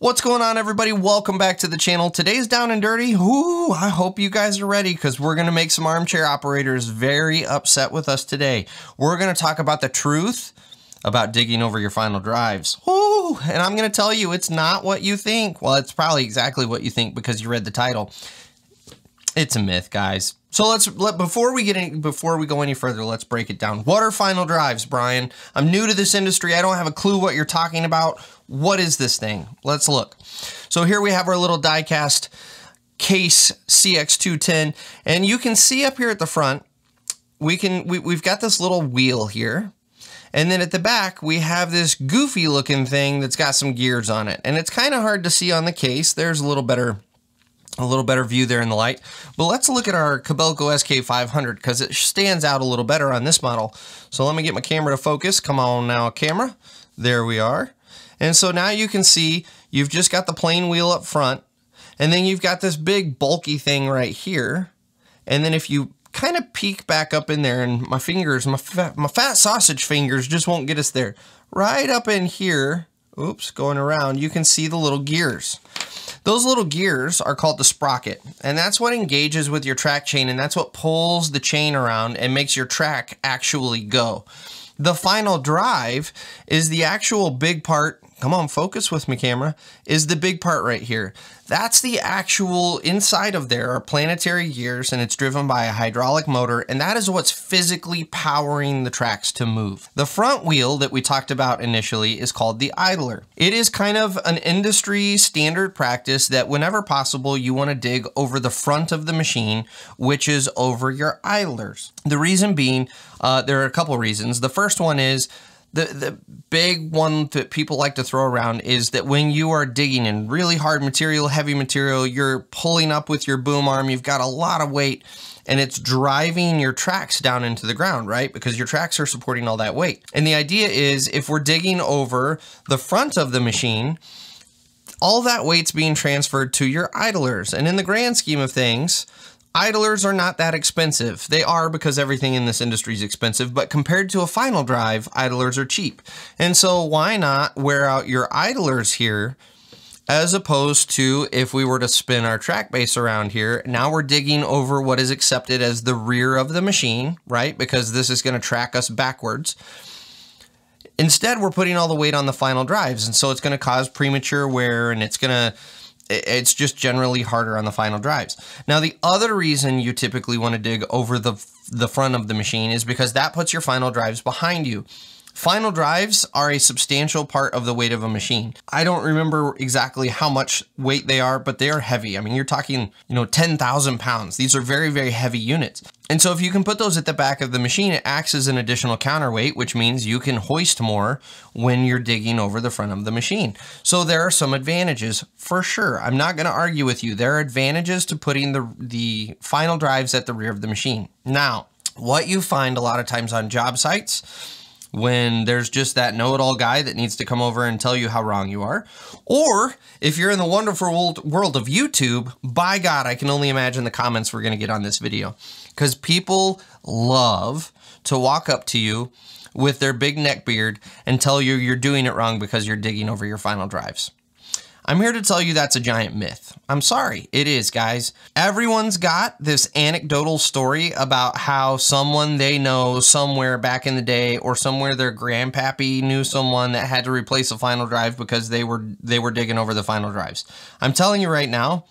What's going on, everybody? Welcome back to the channel. Today's Down and Dirty. Ooh, I hope you guys are ready because we're going to make some armchair operators very upset with us today. We're going to talk about the truth about digging over your final drives. Ooh, and I'm going to tell you it's not what you think. Well, it's probably exactly what you think because you read the title. It's a myth, guys. So before we go any further, let's break it down. What are final drives, Brian? I'm new to this industry. I don't have a clue what you're talking about. What is this thing? Let's look. So here we have our little Diecast case CX210, and you can see up here at the front, we've got this little wheel here. And then at the back, we have this goofy looking thing that's got some gears on it. And it's kind of hard to see on the case. There's a little better view there in the light. But let's look at our Cabelco SK500 because it stands out a little better on this model. So let me get my camera to focus. Come on now, camera. There we are. And so now you can see you've just got the plain wheel up front, and then you've got this big bulky thing right here. And then if you kind of peek back up in there, and my fingers, my fat sausage fingers just won't get us there. Right up in here, oops, going around, you can see the little gears. Those little gears are called the sprocket, and that's what engages with your track chain, and that's what pulls the chain around and makes your track actually go. The final drive is the actual big part. Come on, focus with me, camera. Is the big part right here. That's the actual inside of there are planetary gears, and it's driven by a hydraulic motor, and that is what's physically powering the tracks to move. The front wheel that we talked about initially is called the idler. It is kind of an industry standard practice that whenever possible, you want to dig over the front of the machine, which is over your idlers. The reason being, there are a couple reasons. The first one is, the big one that people like to throw around is that when you are digging in really hard material, heavy material, you're pulling up with your boom arm, you've got a lot of weight, and it's driving your tracks down into the ground, right? Because your tracks are supporting all that weight. And the idea is if we're digging over the front of the machine, all that weight's being transferred to your idlers. And in the grand scheme of things, idlers are not that expensive. They are because everything in this industry is expensive, but compared to a final drive, idlers are cheap. And so why not wear out your idlers here as opposed to if we were to spin our track base around here. Now we're digging over what is accepted as the rear of the machine, right? Because this is going to track us backwards. Instead, we're putting all the weight on the final drives, and so it's going to cause premature wear, and it's just generally harder on the final drives. Now, the other reason you typically want to dig over the front of the machine is because that puts your final drives behind you. Final drives are a substantial part of the weight of a machine. I don't remember exactly how much weight they are, but they are heavy. I mean, you're talking, 10,000 pounds. These are very, very heavy units. And so if you can put those at the back of the machine, it acts as an additional counterweight, which means you can hoist more when you're digging over the front of the machine. So there are some advantages for sure. I'm not going to argue with you. There are advantages to putting the final drives at the rear of the machine. Now, what you find a lot of times on job sites, when there's just that know-it-all guy that needs to come over and tell you how wrong you are. Or if you're in the wonderful world of YouTube, by God, I can only imagine the comments we're going to get on this video. Because people love to walk up to you with their big neck beard and tell you you're doing it wrong because you're digging over your final drives. I'm here to tell you that's a giant myth. I'm sorry, it is, guys. Everyone's got this anecdotal story about how someone they know somewhere back in the day or somewhere their grandpappy knew someone that had to replace a final drive because they were digging over the final drives. I'm telling you right now,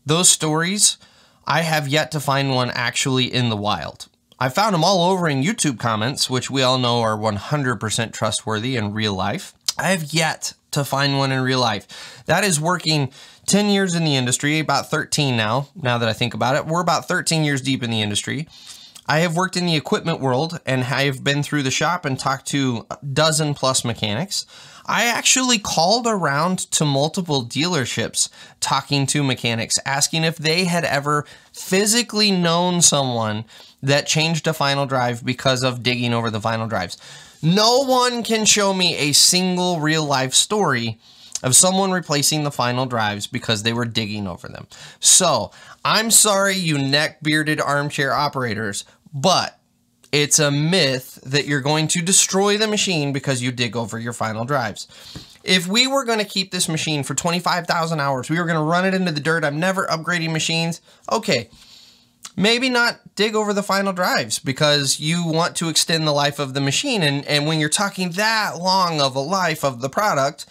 those stories, I have yet to find one actually in the wild. I found them all over in YouTube comments, which we all know are 100% trustworthy in real life. I have yet to find one in real life. That is working 10 years in the industry, about 13 now that I think about it. We're about 13 years deep in the industry. I have worked in the equipment world, and I have been through the shop and talked to a dozen plus mechanics. I actually called around to multiple dealerships talking to mechanics, asking if they had ever physically known someone that changed a final drive because of digging over the final drives. No one can show me a single real life story of someone replacing the final drives because they were digging over them. So I'm sorry, you neck-bearded armchair operators, but it's a myth that you're going to destroy the machine because you dig over your final drives. If we were going to keep this machine for 25,000 hours, we were going to run it into the dirt. I'm never upgrading machines. Okay, maybe not dig over the final drives because you want to extend the life of the machine. And when you're talking that long of a life of the product,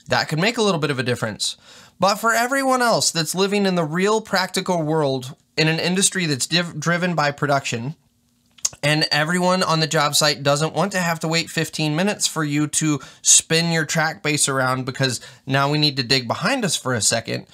that could make a little bit of a difference. But for everyone else that's living in the real practical world in an industry that's driven by production, and everyone on the job site doesn't want to have to wait 15 minutes for you to spin your track base around because now we need to dig behind us for a second.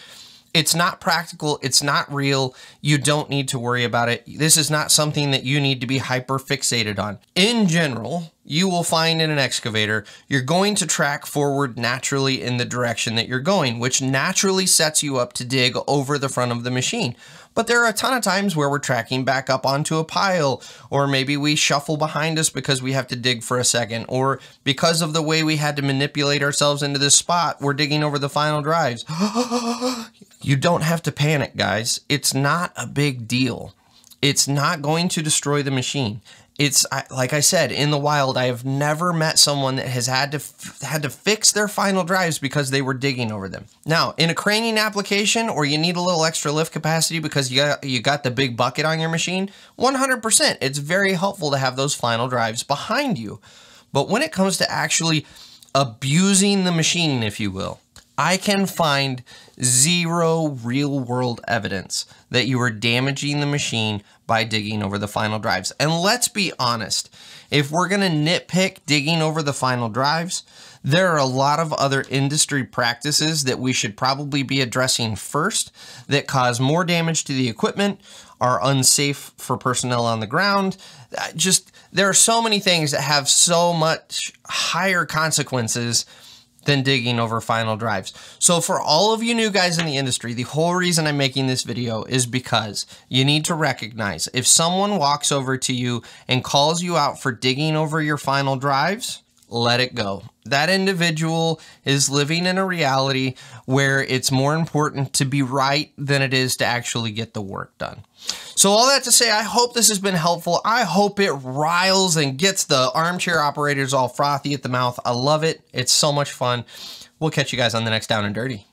It's not practical. It's not real. You don't need to worry about it. This is not something that you need to be hyper fixated on. In general, you will find in an excavator, you're going to track forward naturally in the direction that you're going, which naturally sets you up to dig over the front of the machine. But there are a ton of times where we're tracking back up onto a pile, or maybe we shuffle behind us because we have to dig for a second, or because of the way we had to manipulate ourselves into this spot, we're digging over the final drives. You don't have to panic, guys. It's not a big deal. It's not going to destroy the machine. It's like I said, in the wild, I have never met someone that has had to fix their final drives because they were digging over them. Now, in a craning application, or you need a little extra lift capacity because you got the big bucket on your machine, 100%, it's very helpful to have those final drives behind you. But when it comes to actually abusing the machine, if you will, I can find zero real-world evidence that you are damaging the machine by digging over the final drives. And let's be honest, if we're going to nitpick digging over the final drives, there are a lot of other industry practices that we should probably be addressing first that cause more damage to the equipment, are unsafe for personnel on the ground. There are so many things that have so much higher consequences than digging over final drives. So for all of you new guys in the industry, the whole reason I'm making this video is because you need to recognize if someone walks over to you and calls you out for digging over your final drives, let it go. That individual is living in a reality where it's more important to be right than it is to actually get the work done. So all that to say, I hope this has been helpful. I hope it riles and gets the armchair operators all frothy at the mouth. I love it. It's so much fun. We'll catch you guys on the next Down and Dirty.